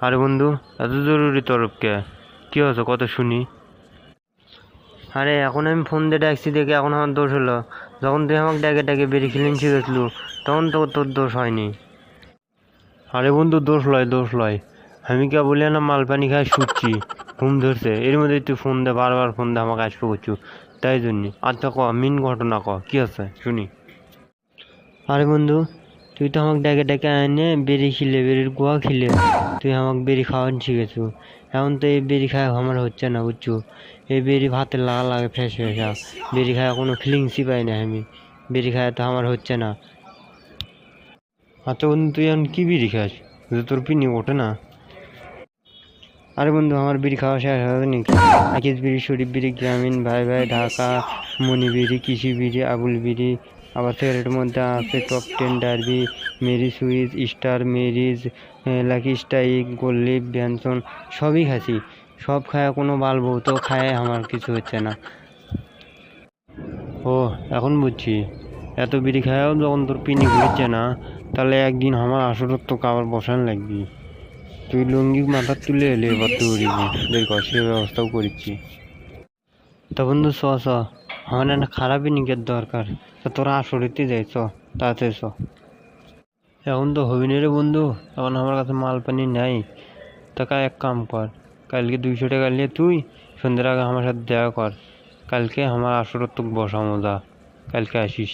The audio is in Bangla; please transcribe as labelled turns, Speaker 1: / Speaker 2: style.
Speaker 1: আরে বন্ধু, এত জরুরি তরফ কে? কি হয়েছে কত শুনি। আরে এখন আমি ফোন দিয়ে ডাকছি দেখে এখন আমার দোষ হলো। যখন তুই আমাকে ডেকে ডেকে বেরিয়ে খেলেন শিখেছিল, তখন তো তোর দোষ হয়নি। আরে বন্ধু, দোষ লয় দোষ লয়। আমি কে বলি না, মাল পানি খাই শুচ্ছি, ঘুম ধরছে, এর মধ্যে তুই ফোন দে, বারবার ফোন দে আমাকে আসবে করছু, তাই জন্যে। আচ্ছা ক, মেন ঘটনা ক, কি আছে শুনি। আরে বন্ধু, তুই তো আমাকে ডেকে ডেকে এনে বেরি খিলে, বেরির গোয়া খিলে তুই আমাকে বেরি খাওয়ান শিখেছু। এখন তো এই বেরি খাওয়া আমার হচ্ছে না বুঝছো। এই বেরি ভাতের লাগা লাগে ফ্রেশ ফ্রেশা। বেরি খাওয়া কোনো ফিলিংসই পাই না আমি। বেরি খাওয়া তো আমার হচ্ছে না। আচ্ছা বন্ধু, তুই এখন কি বিড়ি খাস যে তোর পিনি ওঠে না? আরে বন্ধু, আমার বিড়ি খাওয়া শেষ হয়নি নাকি? আকিস বিড়ি, শরীফ বিড়ি, গ্রামীণ, ভাই ভাই, ঢাকা, মণি বিড়ি, কৃষি বিড়ি, আবুল বিড়ি। আবার সিগারেটের মধ্যে আছে টপ 10, ডার্বি, মেরি সুইস, স্টার, মেরিজ, লাকি স্ট্রাইক, গোল্লিপ, ব্যানসন, সবই খাসি। সব খায় কোনো বালবো তো খায়, আমার কিছু হচ্ছে না। ও, এখন বুঝছি। এত বিড়ি খায়ও যখন তোর পিনি ঘুরছে না, তাহলে একদিন আমার আসরত তো কাবার বসান লাগবি। তুই লুঙ্গি মাথার তুলে এলে এবার দৌড়িবি, বের কর, সে ব্যবস্থাও করেছি। তা বন্ধু চ চ, আমার একটা খারাপই নিকের দরকার। তা তোরা আসরিতে যাই, চ তাড়াতাড়ি চ। এখন তো হবি না রে বন্ধু, এখন আমার কাছে মাল পানি নাই। তা এক কাম কর, কালকে 200 টাকা নিয়ে তুই সন্ধ্যের আগে আমার সাথে দেখা কর। কালকে আমার আসরত তোকে বসামো, যা কালকে আসিস।